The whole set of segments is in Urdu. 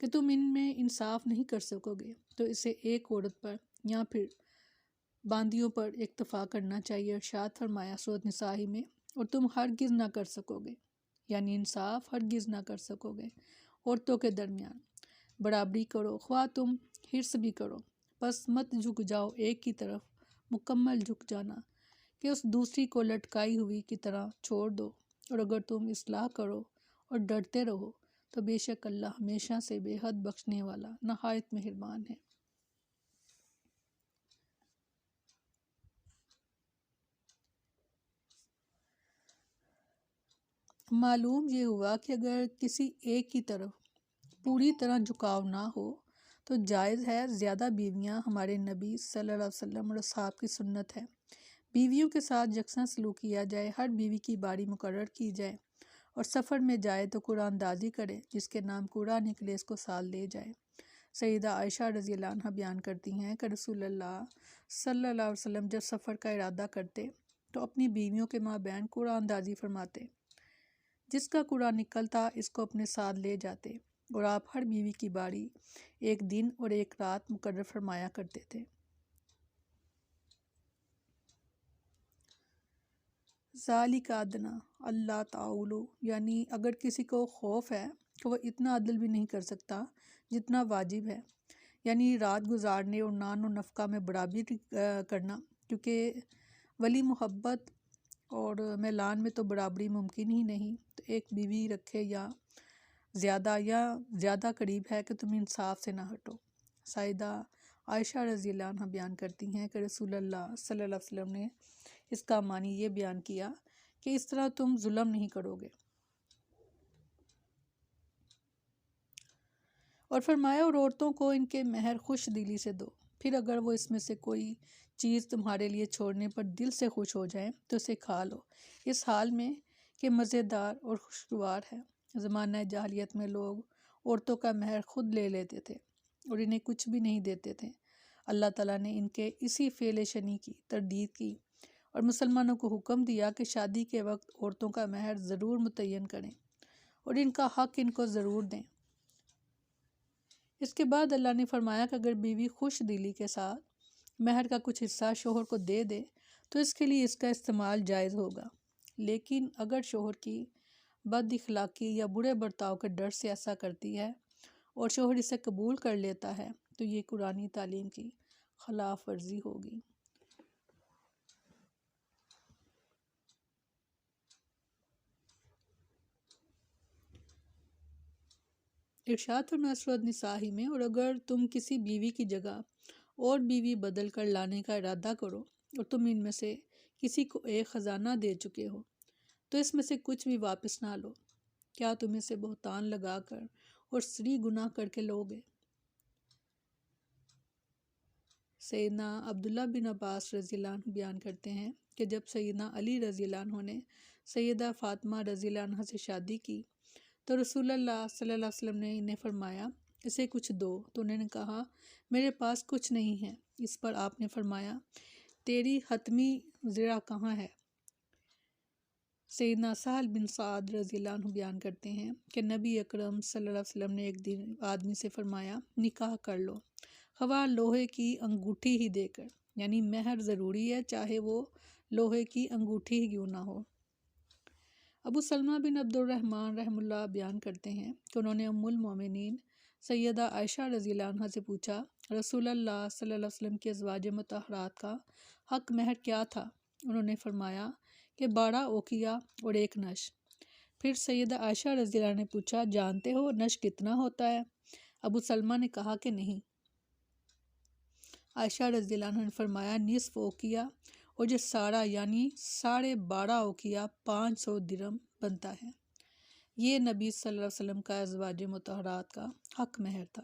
کہ تم ان میں انصاف نہیں کر سکو گے تو اسے ایک عورت پر یا پھر باندیوں پر اکتفا کرنا چاہیے۔ ارشاد فرمایا سورۃ نساء میں، اور تم ہرگز نہ کر سکو گے، یعنی انصاف ہرگز نہ کر سکو گے عورتوں کے درمیان۔ برابری کرو خواہ تم حرص بھی کرو، پس مت جھک جاؤ ایک کی طرف مکمل جھک جانا کہ اس دوسری کو لٹکائی ہوئی کی طرح چھوڑ دو، اور اگر تم اصلاح کرو اور ڈرتے رہو تو بے شک اللہ ہمیشہ سے بے حد بخشنے والا نہایت مہربان ہے۔ معلوم یہ ہوا کہ اگر کسی ایک کی طرف پوری طرح جھکاؤ نہ ہو تو جائز ہے۔ زیادہ بیویاں ہمارے نبی صلی اللہ علیہ وسلم اور اصحاب کی سنت ہے۔ بیویوں کے ساتھ یکساں سلوک کیا جائے، ہر بیوی کی باری مقرر کی جائے، اور سفر میں جائے تو قرآن دازی کرے، جس کے نام کوڑا نکلے اس کو سال لے جائے۔ سیدہ عائشہ رضی اللہ عنہ بیان کرتی ہیں کہ رسول اللہ صلی اللہ علیہ وسلم جب سفر کا ارادہ کرتے تو اپنی بیویوں کے مابین قرآن دازی فرماتے، جس کا کوڑا نکلتا اس کو اپنے ساتھ لے جاتے، اور آپ ہر بیوی کی باری ایک دن اور ایک رات مقرر فرمایا کرتے تھے۔ ذالک ادنیٰ اللہ تعولوا، یعنی اگر کسی کو خوف ہے کہ وہ اتنا عدل بھی نہیں کر سکتا جتنا واجب ہے، یعنی رات گزارنے اور نان و نفقہ میں برابری کرنا، کیونکہ ولی محبت اور میلان میں تو برابری ممکن ہی نہیں، تو ایک بیوی رکھے یا زیادہ قریب ہے کہ تم انصاف سے نہ ہٹو۔ سیدہ عائشہ رضی اللہ عنہ بیان کرتی ہیں کہ رسول اللہ صلی اللہ علیہ وسلم نے اس کا معنی یہ بیان کیا کہ اس طرح تم ظلم نہیں کرو گے، اور فرمایا اور عورتوں کو ان کے مہر خوش دلی سے دو، پھر اگر وہ اس میں سے کوئی چیز تمہارے لیے چھوڑنے پر دل سے خوش ہو جائیں تو اسے کھا لو، اس حال میں کہ مزیدار اور خوشگوار ہے۔ زمانہ جاہلیت میں لوگ عورتوں کا مہر خود لے لیتے تھے اور انہیں کچھ بھی نہیں دیتے تھے۔ اللہ تعالیٰ نے ان کے اسی فعل شنیع کی تردید کی اور مسلمانوں کو حکم دیا کہ شادی کے وقت عورتوں کا مہر ضرور متعین کریں اور ان کا حق ان کو ضرور دیں۔ اس کے بعد اللہ نے فرمایا کہ اگر بیوی خوش دلی کے ساتھ مہر کا کچھ حصہ شوہر کو دے دے تو اس کے لیے اس کا استعمال جائز ہوگا، لیکن اگر شوہر کی بد اخلاقی یا برے برتاؤ کے ڈر سے ایسا کرتی ہے اور شوہر اسے قبول کر لیتا ہے تو یہ قرآنی تعلیم کی خلاف ورزی ہوگی۔ ارشاد فرمایا سورۃ نساء میں، اور اگر تم کسی بیوی کی جگہ اور بیوی بدل کر لانے کا ارادہ کرو اور تم ان میں سے کسی کو ایک خزانہ دے چکے ہو تو اس میں سے کچھ بھی واپس نہ لو، کیا تم اسے بہتان لگا کر اور صریح گناہ کر کے لو گے؟ سیدنا عبداللہ بن عباس رضی اللہ عنہ بیان کرتے ہیں کہ جب سیدنا علی رضی اللہ عنہ نے سیدہ فاطمہ رضی اللہ عنہ سے شادی کی تو رسول اللہ صلی اللہ علیہ وسلم نے انہیں فرمایا اسے کچھ دو، تو انہوں نے کہا میرے پاس کچھ نہیں ہے۔ اس پر آپ نے فرمایا تیری حتمی زرع کہاں ہے؟ سیدنا سہل بن سعد رضی اللہ عنہ بیان کرتے ہیں کہ نبی اکرم صلی اللہ علیہ وسلم نے ایک دن آدمی سے فرمایا نکاح کر لو، خواہ لوہے کی انگوٹھی ہی دے کر، یعنی مہر ضروری ہے چاہے وہ لوہے کی انگوٹھی ہی کیوں نہ ہو۔ ابو سلمہ بن عبد الرحمن رحم اللہ بیان کرتے ہیں کہ انہوں نے ام المومنین سیدہ عائشہ رضی اللہ عنہ سے پوچھا رسول اللہ صلی اللہ علیہ وسلم کی ازواج مطہرات کا حق مہر کیا تھا؟ انہوں نے فرمایا کہ 12 اوقیہ اور 1 نش۔ پھر سیدہ عائشہ رضی اللہ عنہ نے پوچھا جانتے ہو نش کتنا ہوتا ہے؟ ابو سلمہ نے کہا کہ نہیں۔ عائشہ رضی اللہ عنہ نے فرمایا نصف اوقیہ، اور جو سارا یعنی 12.5 اوقیہ 500 درہم بنتا ہے۔ یہ نبی صلی اللہ علیہ وسلم کا ازواج مطہرات کا حق مہر تھا۔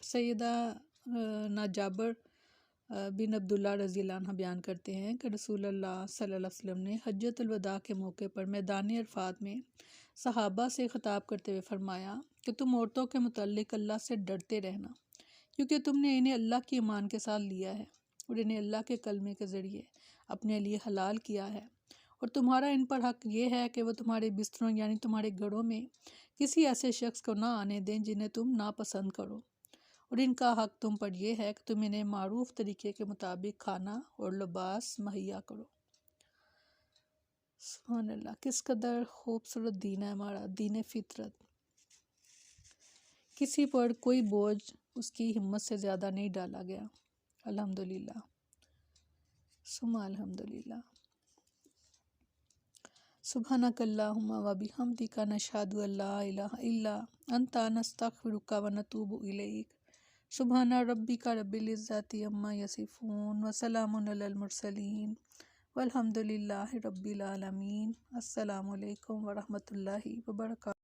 سیدہ جابر بن عبداللہ رضی اللہ عنہ بیان کرتے ہیں کہ رسول اللہ صلی اللہ علیہ وسلم نے حجۃ الوداع کے موقع پر میدان عرفات میں صحابہ سے خطاب کرتے ہوئے فرمایا کہ تم عورتوں کے متعلق اللہ سے ڈرتے رہنا، کیونکہ تم نے انہیں اللہ کی ایمان کے ساتھ لیا ہے اور انہیں اللہ کے کلمے کے ذریعے اپنے لیے حلال کیا ہے، اور تمہارا ان پر حق یہ ہے کہ وہ تمہارے بستروں یعنی تمہارے گھروں میں کسی ایسے شخص کو نہ آنے دیں جنہیں تم ناپسند کرو، اور ان کا حق تم پر یہ ہے کہ تم انہیں معروف طریقے کے مطابق کھانا اور لباس مہیا کرو۔ سبحان اللہ، کس قدر خوبصورت دین ہے ہمارا، دین فطرت۔ کسی پر کوئی بوجھ اس کی ہمت سے زیادہ نہیں ڈالا گیا، الحمدللہ ثم الحمدللہ۔ سبحانک اللہم و بحمدک نشہد ان لا الہ الا انت نستغفرک و نتوب الیک۔ سبحان ربک رب العزت عما یصفون وسلام علی المرسلین والحمد للہ رب العالمین۔ السلام علیکم ورحمۃ اللہ وبرکاتہ۔